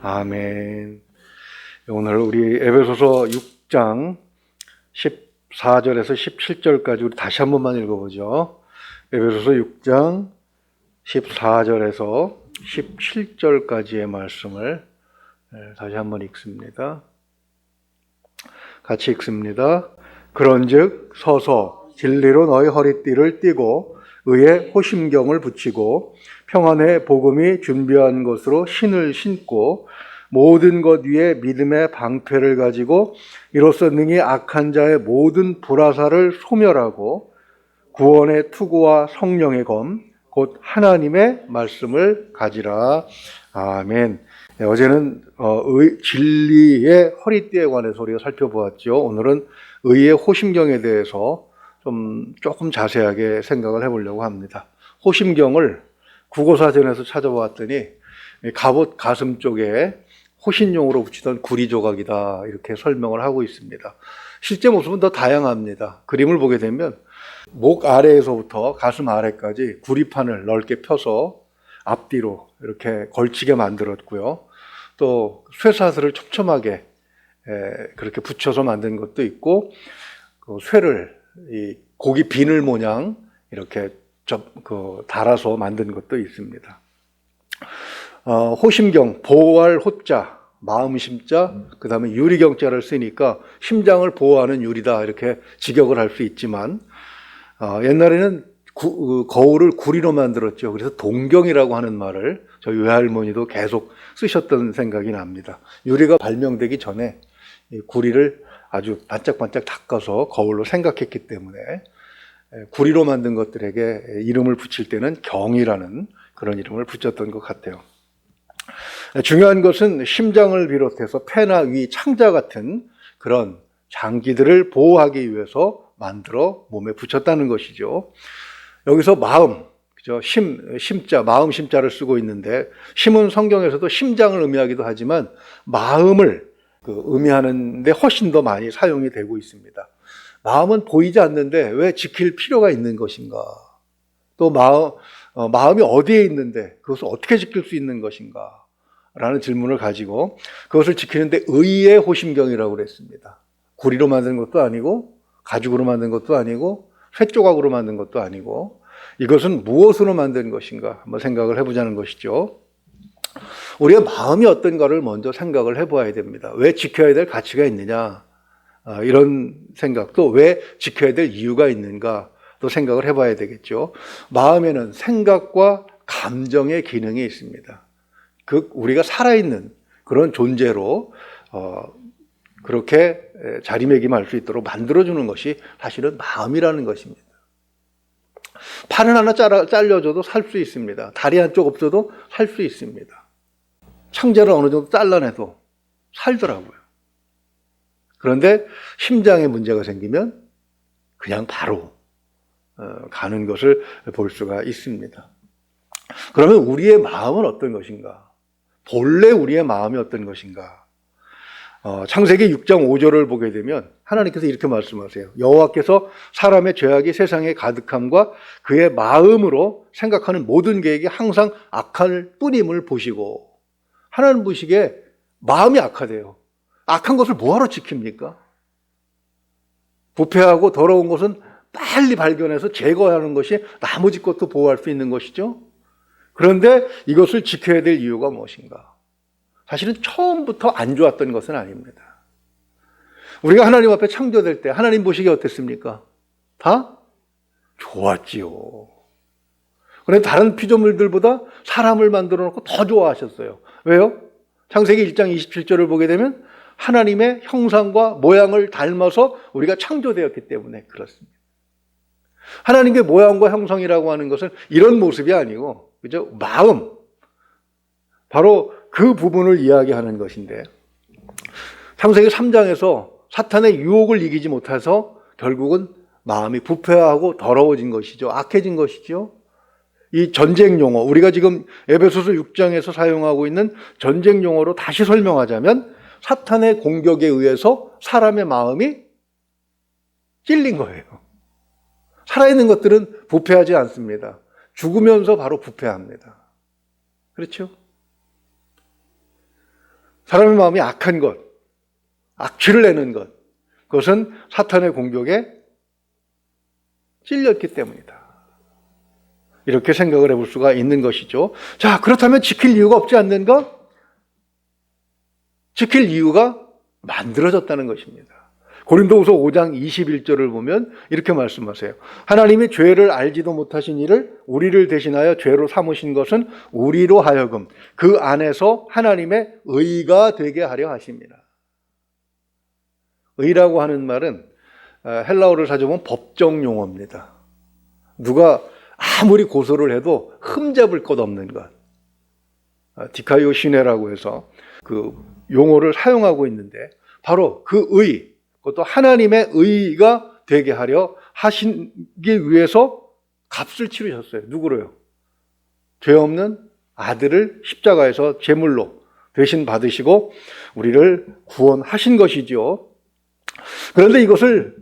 아멘. 오늘 우리 에베소서 6장 14절에서 17절까지 우리 다시 한 번만 읽어보죠. 에베소서 6장 14절에서 17절까지의 말씀을 다시 한 번 읽습니다. 같이 읽습니다. 그런즉 서서 진리로 너희 허리띠를 띠고 의의 호심경을 붙이고 평안의 복음이 준비한 것으로 신을 신고 모든 것 위에 믿음의 방패를 가지고 이로써 능히 악한 자의 모든 불화살을 소멸하고 구원의 투구와 성령의 검 곧 하나님의 말씀을 가지라. 아멘. 어제는 진리의 허리띠에 관해서 우리가 살펴보았죠. 오늘은 의의 호심경에 대해서 조금 자세하게 생각을 해보려고 합니다. 호심경을 국어사전에서 찾아보았더니 갑옷 가슴 쪽에 호신용으로 붙이던 구리 조각이다 이렇게 설명을 하고 있습니다. 실제 모습은 더 다양합니다. 그림을 보게 되면 목 아래에서부터 가슴 아래까지 구리판을 넓게 펴서 앞뒤로 이렇게 걸치게 만들었고요. 또 쇠사슬을 촘촘하게 그렇게 붙여서 만든 것도 있고, 그 쇠를 이 고기 비늘 모양 이렇게 달아서 만든 것도 있습니다. 호심경, 보호할 호자, 마음 심자, 그 다음에 유리경자를 쓰니까 심장을 보호하는 유리다 이렇게 직역을 할 수 있지만, 옛날에는 거울을 구리로 만들었죠. 그래서 동경이라고 하는 말을 저희 외할머니도 계속 쓰셨던 생각이 납니다. 유리가 발명되기 전에 구리를 아주 반짝반짝 닦아서 거울로 생각했기 때문에 구리로 만든 것들에게 이름을 붙일 때는 경이라는 그런 이름을 붙였던 것 같아요. 중요한 것은 심장을 비롯해서 폐나 위, 창자 같은 그런 장기들을 보호하기 위해서 만들어 몸에 붙였다는 것이죠. 여기서 마음, 그죠? 심자, 마음 심자를 쓰고 있는데, 심은 성경에서도 심장을 의미하기도 하지만 마음을 의미하는데 훨씬 더 많이 사용이 되고 있습니다. 마음은 보이지 않는데 왜 지킬 필요가 있는 것인가? 또 마음이 어디에 있는데 그것을 어떻게 지킬 수 있는 것인가? 라는 질문을 가지고 그것을 지키는데 의의 호심경이라고 그랬습니다. 구리로 만든 것도 아니고 가죽으로 만든 것도 아니고 쇠조각으로 만든 것도 아니고 이것은 무엇으로 만든 것인가 한번 생각을 해보자는 것이죠. 우리의 마음이 어떤가를 먼저 생각을 해봐야 됩니다. 왜 지켜야 될 가치가 있느냐, 이런 생각도 왜 지켜야 될 이유가 있는가 또 생각을 해봐야 되겠죠. 마음에는 생각과 감정의 기능이 있습니다. 우리가 살아있는 그런 존재로 그렇게 자리매김할 수 있도록 만들어주는 것이 사실은 마음이라는 것입니다. 팔은 하나 잘려줘도 살 수 있습니다. 다리 한쪽 없어도 살 수 있습니다. 창자를 어느 정도 잘라내도 살더라고요. 그런데 심장에 문제가 생기면 그냥 바로 가는 것을 볼 수가 있습니다. 그러면 우리의 마음은 어떤 것인가? 본래 우리의 마음이 어떤 것인가? 창세기 6장 5절을 보게 되면 하나님께서 이렇게 말씀하세요. 여호와께서 사람의 죄악이 세상에 가득함과 그의 마음으로 생각하는 모든 계획이 항상 악할 뿐임을 보시고, 하나님 보시기에 마음이 악하대요. 악한 것을 뭐하러 지킵니까? 부패하고 더러운 것은 빨리 발견해서 제거하는 것이 나머지 것도 보호할 수 있는 것이죠. 그런데 이것을 지켜야 될 이유가 무엇인가? 사실은 처음부터 안 좋았던 것은 아닙니다. 우리가 하나님 앞에 창조될 때 하나님 보시기에 어땠습니까? 다 좋았지요. 그런데 다른 피조물들보다 사람을 만들어 놓고 더 좋아하셨어요. 왜요? 창세기 1장 27절을 보게 되면 하나님의 형상과 모양을 닮아서 우리가 창조되었기 때문에 그렇습니다. 하나님의 모양과 형상이라고 하는 것은 이런 모습이 아니고, 그죠? 마음. 바로 그 부분을 이야기하는 것인데, 창세기 3장에서 사탄의 유혹을 이기지 못해서 결국은 마음이 부패하고 더러워진 것이죠. 악해진 것이죠. 이 전쟁 용어, 우리가 지금 에베소서 6장에서 사용하고 있는 전쟁 용어로 다시 설명하자면 사탄의 공격에 의해서 사람의 마음이 찔린 거예요. 살아있는 것들은 부패하지 않습니다. 죽으면서 바로 부패합니다. 그렇죠? 사람의 마음이 악한 것, 악취를 내는 것, 그것은 사탄의 공격에 찔렸기 때문이다. 이렇게 생각을 해볼 수가 있는 것이죠. 자, 그렇다면 지킬 이유가 없지 않는가? 지킬 이유가 만들어졌다는 것입니다. 고린도후서 5장 21절을 보면 이렇게 말씀하세요. 하나님이 죄를 알지도 못하신 이를 우리를 대신하여 죄로 삼으신 것은 우리로 하여금 그 안에서 하나님의 의가 되게 하려 하십니다. 의라고 하는 말은 헬라어를 찾아보면 법정 용어입니다. 누가 아무리 고소를 해도 흠잡을 것 없는 것. 디카이오 시네라고 해서 그 용어를 사용하고 있는데 바로 그 의, 그것도 하나님의 의가 되게 하려 하시기 위해서 값을 치르셨어요. 누구로요? 죄 없는 아들을 십자가에서 제물로 대신 받으시고 우리를 구원하신 것이죠. 그런데 이것을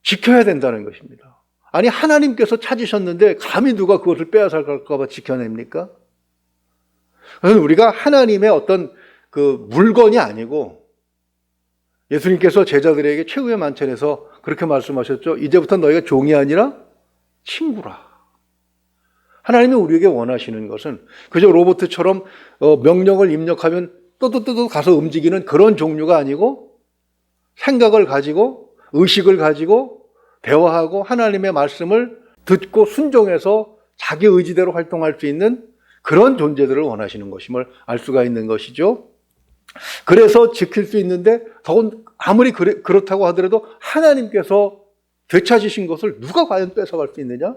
지켜야 된다는 것입니다. 아니, 하나님께서 찾으셨는데 감히 누가 그것을 빼앗아갈까 봐 지켜냅니까? 그래서 우리가 하나님의 어떤 그 물건이 아니고 예수님께서 제자들에게 최후의 만찬에서 그렇게 말씀하셨죠. 이제부터 너희가 종이 아니라 친구라. 하나님이 우리에게 원하시는 것은 그저 로봇처럼 명령을 입력하면 또또또또 가서 움직이는 그런 종류가 아니고 생각을 가지고 의식을 가지고 대화하고 하나님의 말씀을 듣고 순종해서 자기 의지대로 활동할 수 있는 그런 존재들을 원하시는 것임을 알 수가 있는 것이죠. 그래서 지킬 수 있는데 더군 아무리 그렇다고 하더라도 하나님께서 되찾으신 것을 누가 과연 뺏어갈 수 있느냐?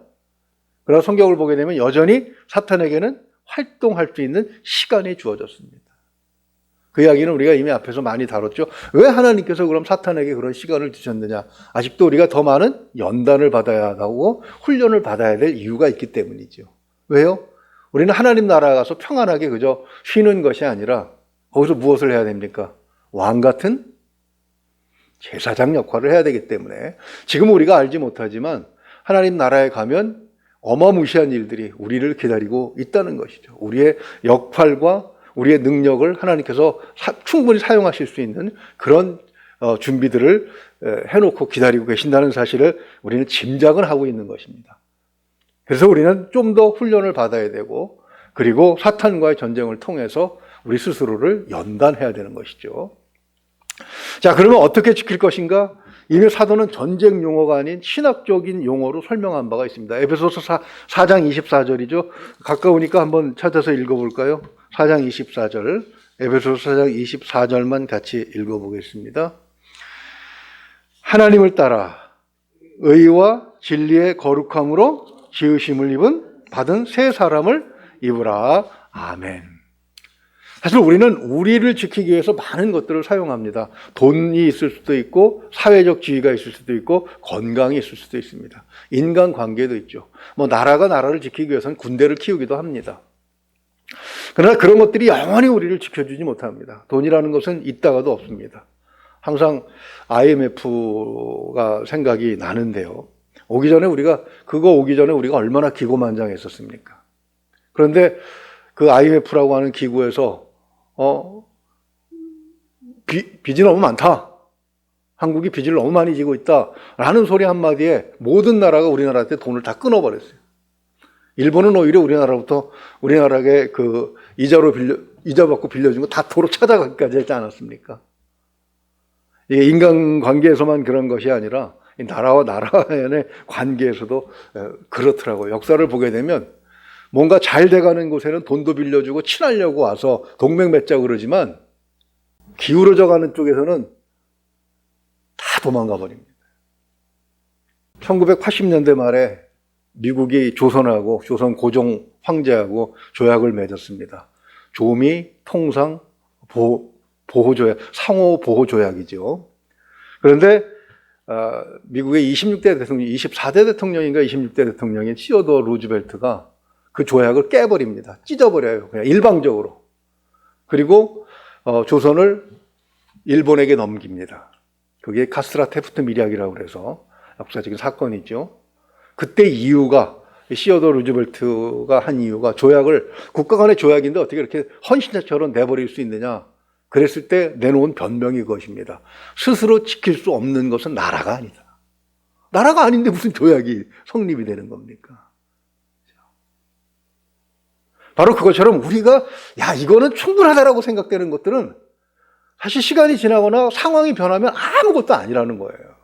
그러나 성경을 보게 되면 여전히 사탄에게는 활동할 수 있는 시간이 주어졌습니다. 그 이야기는 우리가 이미 앞에서 많이 다뤘죠. 왜 하나님께서 그럼 사탄에게 그런 시간을 주셨느냐? 아직도 우리가 더 많은 연단을 받아야 하고 훈련을 받아야 될 이유가 있기 때문이죠. 왜요? 우리는 하나님 나라에 가서 평안하게 그저 쉬는 것이 아니라 거기서 무엇을 해야 됩니까? 왕 같은 제사장 역할을 해야 되기 때문에 지금 우리가 알지 못하지만 하나님 나라에 가면 어마무시한 일들이 우리를 기다리고 있다는 것이죠. 우리의 역할과 우리의 능력을 하나님께서 충분히 사용하실 수 있는 그런 준비들을 해놓고 기다리고 계신다는 사실을 우리는 짐작은 하고 있는 것입니다. 그래서 우리는 좀 더 훈련을 받아야 되고 그리고 사탄과의 전쟁을 통해서 우리 스스로를 연단해야 되는 것이죠. 자, 그러면 어떻게 지킬 것인가? 이미 사도는 전쟁 용어가 아닌 신학적인 용어로 설명한 바가 있습니다. 에베소서 4장 24절이죠. 가까우니까 한번 찾아서 읽어볼까요? 4장 24절, 에베소서 4장 24절만 같이 읽어보겠습니다. 하나님을 따라 의와 진리의 거룩함으로 지으심을 받은 새 사람을 입으라. 아멘. 사실 우리는 우리를 지키기 위해서 많은 것들을 사용합니다. 돈이 있을 수도 있고 사회적 지위가 있을 수도 있고 건강이 있을 수도 있습니다. 인간관계도 있죠. 나라가 나라를 지키기 위해서는 군대를 키우기도 합니다. 그러나 그런 것들이 영원히 우리를 지켜주지 못합니다. 돈이라는 것은 있다가도 없습니다. 항상 IMF가 생각이 나는데요. 그거 오기 전에 우리가 얼마나 기고만장했었습니까? 그런데 그 IMF라고 하는 기구에서 빚이 너무 많다. 한국이 빚을 너무 많이 지고 있다. 라는 소리 한마디에 모든 나라가 우리나라한테 돈을 다 끊어버렸어요. 일본은 오히려 우리나라에 그 이자 받고 빌려준 거 다 도로 찾아가기까지 했지 않았습니까? 이게 인간관계에서만 그런 것이 아니라 나라와 나라 간의 관계에서도 그렇더라고요. 역사를 보게 되면 뭔가 잘 돼가는 곳에는 돈도 빌려주고 친하려고 와서 동맹 맺자고 그러지만 기울어져 가는 쪽에서는 다 도망가 버립니다. 1980년대 말에 미국이 조선하고 조선 고종 황제하고 조약을 맺었습니다. 조미 통상 보호조약, 상호 보호조약이죠. 그런데 미국의 26대 대통령, 24대 대통령인가 26대 대통령인 시어도어 루즈벨트가 그 조약을 깨버립니다. 찢어버려요. 그냥 일방적으로. 그리고 조선을 일본에게 넘깁니다. 그게 카스트라 테프트 밀약이라고 그래서 역사적인 사건이죠. 그때 이유가 시어도어 루즈벨트가 한 이유가 국가 간의 조약인데 어떻게 이렇게 헌신자처럼 내버릴 수 있느냐. 그랬을 때 내놓은 변명이 그것입니다. 스스로 지킬 수 없는 것은 나라가 아니다. 나라가 아닌데 무슨 조약이 성립이 되는 겁니까? 바로 그것처럼 우리가 이거는 충분하다라고 생각되는 것들은 사실 시간이 지나거나 상황이 변하면 아무것도 아니라는 거예요.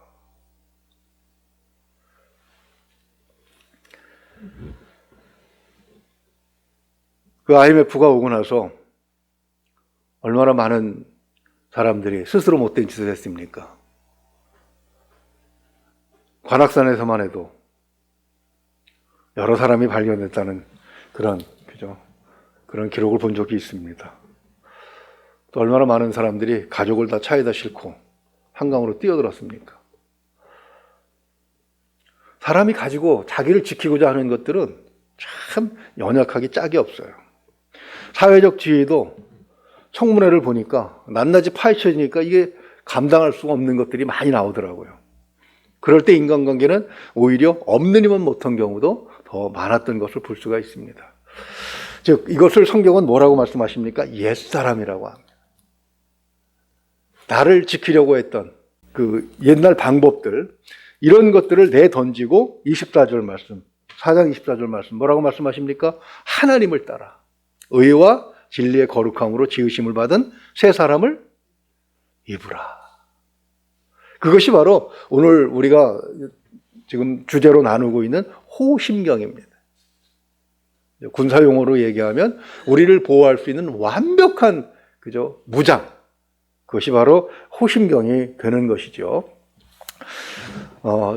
그 IMF가 오고 나서 얼마나 많은 사람들이 스스로 못된 짓을 했습니까? 관악산에서만 해도 여러 사람이 발견됐다는 그런 기록을 본 적이 있습니다. 또 얼마나 많은 사람들이 가족을 다 차에다 싣고 한강으로 뛰어들었습니까? 사람이 가지고 자기를 지키고자 하는 것들은 참 연약하기 짝이 없어요. 사회적 지위도 청문회를 보니까 낱낱이 파헤쳐지니까 이게 감당할 수 없는 것들이 많이 나오더라고요. 그럴 때 인간관계는 오히려 없는 힘은 못한 경우도 더 많았던 것을 볼 수가 있습니다. 즉 이것을 성경은 뭐라고 말씀하십니까? 옛사람이라고 합니다. 나를 지키려고 했던 그 옛날 방법들, 이런 것들을 내던지고 24절 말씀, 4장 24절 말씀 뭐라고 말씀하십니까? 하나님을 따라 의와 진리의 거룩함으로 지으심을 받은 새 사람을 입으라. 그것이 바로 오늘 우리가 지금 주제로 나누고 있는 호심경입니다. 군사용어로 얘기하면 우리를 보호할 수 있는 완벽한 무장, 그것이 바로 호심경이 되는 것이죠.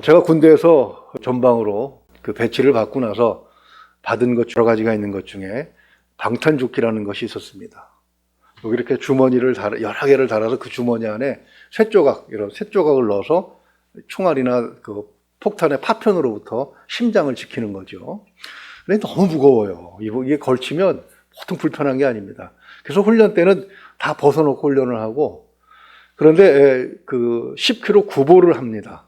제가 군대에서 전방으로 그 배치를 받고 나서 받은 것 여러 가지가 있는 것 중에 방탄조끼라는 것이 있었습니다. 여기 이렇게 주머니를 여러 개를 달아서 그 주머니 안에 이런 쇳조각을 넣어서 총알이나 그 폭탄의 파편으로부터 심장을 지키는 거죠. 근데 너무 무거워요. 이게 걸치면 보통 불편한 게 아닙니다. 그래서 훈련 때는 다 벗어놓고 훈련을 하고, 그런데 그 10km 구보를 합니다.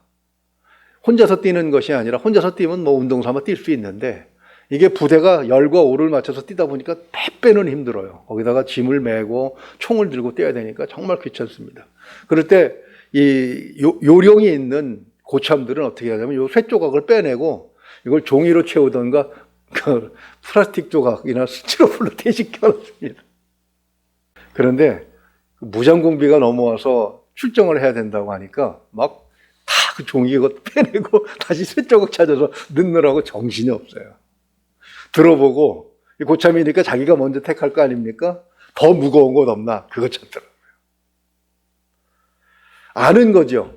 혼자서 뛰는 것이 아니라, 혼자서 뛰면 뭐 운동 삼아 뛸 수 있는데, 이게 부대가 열과 오를 맞춰서 뛰다 보니까 빼는 힘들어요. 거기다가 짐을 메고 총을 들고 뛰어야 되니까 정말 귀찮습니다. 그럴 때 이 요령이 있는 고참들은 어떻게 하냐면 요 쇳조각을 빼내고 이걸 종이로 채우던가 그 플라스틱 조각이나 스티로폼으로 대신켜 놨습니다. 그런데 무장공비가 넘어와서 출정을 해야 된다고 하니까 막 다 그 종이 이것 빼내고 다시 쇳조각 찾아서 넣느라고 정신이 없어요. 들어보고 고참이니까 자기가 먼저 택할 거 아닙니까? 더 무거운 것 없나? 그거 찾더라고요. 아는 거죠.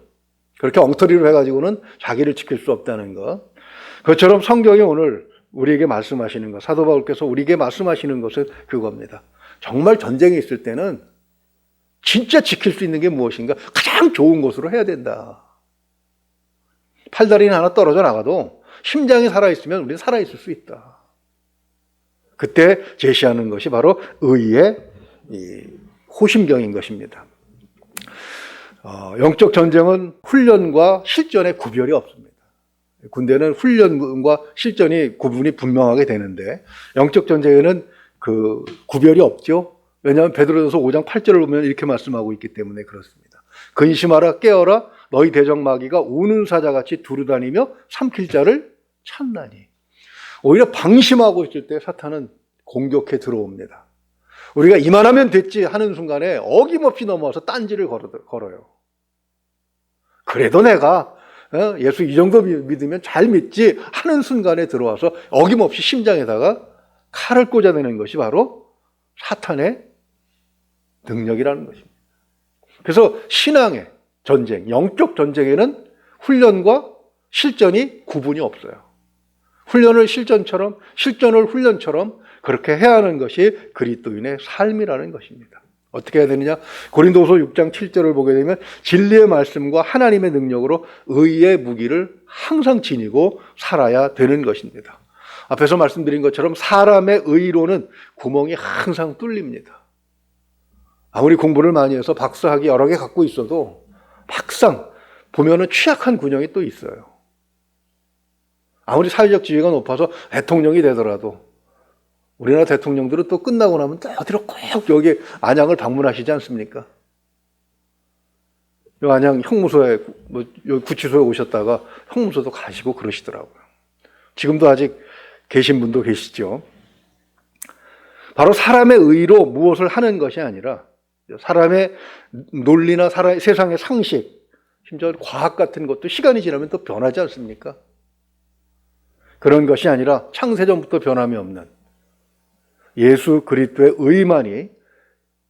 그렇게 엉터리로 해가지고는 자기를 지킬 수 없다는 것. 그것처럼 성경이 오늘 우리에게 말씀하시는 것, 사도 바울께서 우리에게 말씀하시는 것은 그겁니다. 정말 전쟁이 있을 때는 진짜 지킬 수 있는 게 무엇인가? 가장 좋은 것으로 해야 된다. 팔다리는 하나 떨어져 나가도 심장이 살아있으면 우리는 살아있을 수 있다. 그때 제시하는 것이 바로 의의 호심경인 것입니다. 영적 전쟁은 훈련과 실전의 구별이 없습니다. 군대는 훈련과 실전이 구분이 분명하게 되는데 영적 전쟁에는 그 구별이 없죠. 왜냐하면 베드로전서 5장 8절을 보면 이렇게 말씀하고 있기 때문에 그렇습니다. 근심하라 깨어라 너희 대적마귀가 우는 사자같이 두루다니며 삼킬 자를 찾나니. 오히려 방심하고 있을 때 사탄은 공격해 들어옵니다. 우리가 이만하면 됐지 하는 순간에 어김없이 넘어와서 딴지를 걸어요. 그래도 내가 예수 이 정도 믿으면 잘 믿지 하는 순간에 들어와서 어김없이 심장에다가 칼을 꽂아내는 것이 바로 사탄의 능력이라는 것입니다. 그래서 신앙의 전쟁, 영적 전쟁에는 훈련과 실전이 구분이 없어요. 훈련을 실전처럼, 실전을 훈련처럼 그렇게 해야 하는 것이 그리스도인의 삶이라는 것입니다. 어떻게 해야 되느냐? 고린도서 6장 7절을 보게 되면 진리의 말씀과 하나님의 능력으로 의의 무기를 항상 지니고 살아야 되는 것입니다. 앞에서 말씀드린 것처럼 사람의 의로는 구멍이 항상 뚫립니다. 아무리 공부를 많이 해서 박사학위 여러 개 갖고 있어도 막상 보면은 취약한 군형이 또 있어요. 아무리 사회적 지위가 높아서 대통령이 되더라도 우리나라 대통령들은 또 끝나고 나면 또 어디로 꼭 여기 안양을 방문하시지 않습니까? 요 안양 형무소에, 여기 구치소에 오셨다가 형무소도 가시고 그러시더라고요. 지금도 아직 계신 분도 계시죠. 바로 사람의 의로 무엇을 하는 것이 아니라 사람의 논리나 세상의 상식, 심지어 과학 같은 것도 시간이 지나면 또 변하지 않습니까? 그런 것이 아니라 창세전부터 변함이 없는 예수 그리스도의 의만이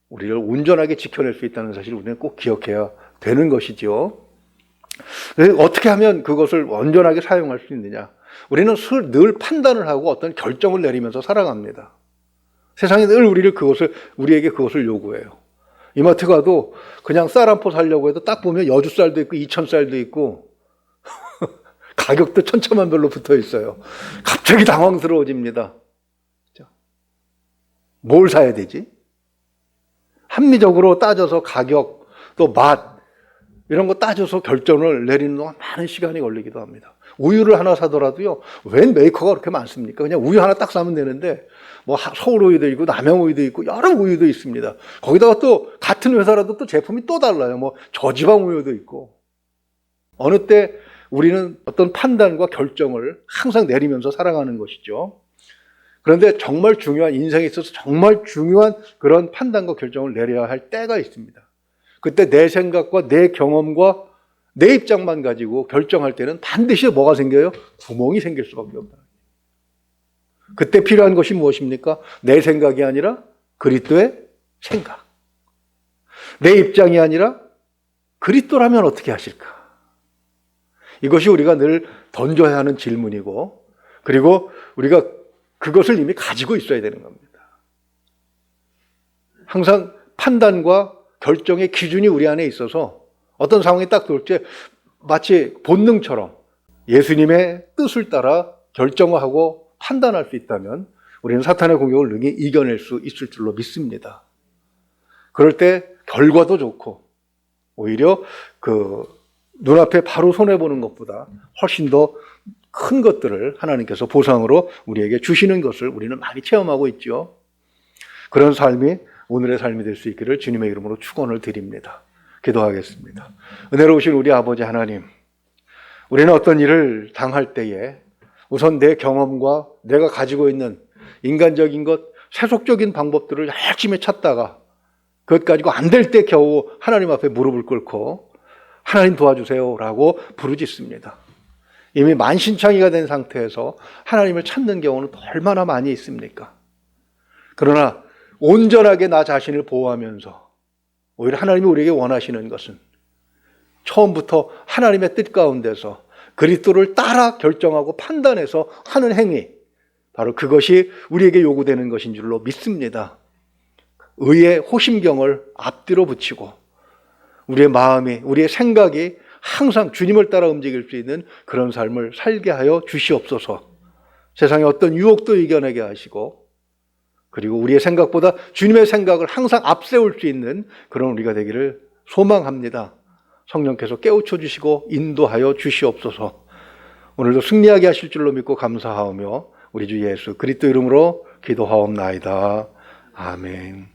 우리를 온전하게 지켜낼 수 있다는 사실을 우리는 꼭 기억해야 되는 것이죠. 어떻게 하면 그것을 온전하게 사용할 수 있느냐? 우리는 늘 판단을 하고 어떤 결정을 내리면서 살아갑니다. 세상이 늘 우리에게 그것을 요구해요. 이마트 가도 그냥 쌀 한 포 사려고 해도 딱 보면 여주쌀도 있고 이천쌀도 있고 가격도 천차만별로 붙어 있어요. 갑자기 당황스러워집니다. 뭘 사야 되지? 합리적으로 따져서 가격, 또 맛, 이런 거 따져서 결정을 내리는 동안 많은 시간이 걸리기도 합니다. 우유를 하나 사더라도요, 웬 메이커가 그렇게 많습니까? 그냥 우유 하나 딱 사면 되는데, 뭐 서울 우유도 있고, 남양 우유도 있고, 여러 우유도 있습니다. 거기다가 또 같은 회사라도 또 제품이 또 달라요. 뭐 저지방 우유도 있고. 어느 때 우리는 어떤 판단과 결정을 항상 내리면서 살아가는 것이죠. 그런데 정말 중요한, 인생에 있어서 정말 중요한 그런 판단과 결정을 내려야 할 때가 있습니다. 그때 내 생각과 내 경험과 내 입장만 가지고 결정할 때는 반드시 뭐가 생겨요? 구멍이 생길 수밖에 없다. 그때 필요한 것이 무엇입니까? 내 생각이 아니라 그리스도의 생각. 내 입장이 아니라 그리스도라면 어떻게 하실까? 이것이 우리가 늘 던져야 하는 질문이고, 그리고 우리가 그것을 이미 가지고 있어야 되는 겁니다. 항상 판단과 결정의 기준이 우리 안에 있어서 어떤 상황이 딱 들을 때 마치 본능처럼 예수님의 뜻을 따라 결정하고 판단할 수 있다면 우리는 사탄의 공격을 능히 이겨낼 수 있을 줄로 믿습니다. 그럴 때 결과도 좋고 오히려 그 눈앞에 바로 손해보는 것보다 훨씬 더 큰 것들을 하나님께서 보상으로 우리에게 주시는 것을 우리는 많이 체험하고 있죠. 그런 삶이 오늘의 삶이 될 수 있기를 주님의 이름으로 축원을 드립니다. 기도하겠습니다. 은혜로우신 우리 아버지 하나님, 우리는 어떤 일을 당할 때에 우선 내 경험과 내가 가지고 있는 인간적인 것, 세속적인 방법들을 열심히 찾다가 그것 가지고 안 될 때 겨우 하나님 앞에 무릎을 꿇고 하나님 도와주세요라고 부르짖습니다. 이미 만신창이가 된 상태에서 하나님을 찾는 경우는 얼마나 많이 있습니까? 그러나 온전하게 나 자신을 보호하면서 오히려 하나님이 우리에게 원하시는 것은 처음부터 하나님의 뜻 가운데서 그리스도를 따라 결정하고 판단해서 하는 행위, 바로 그것이 우리에게 요구되는 것인 줄로 믿습니다. 의의 호심경을 앞뒤로 붙이고 우리의 마음이, 우리의 생각이 항상 주님을 따라 움직일 수 있는 그런 삶을 살게 하여 주시옵소서. 세상의 어떤 유혹도 이겨내게 하시고, 그리고 우리의 생각보다 주님의 생각을 항상 앞세울 수 있는 그런 우리가 되기를 소망합니다. 성령께서 깨우쳐 주시고 인도하여 주시옵소서. 오늘도 승리하게 하실 줄로 믿고 감사하오며 우리 주 예수 그리스도 이름으로 기도하옵나이다. 아멘.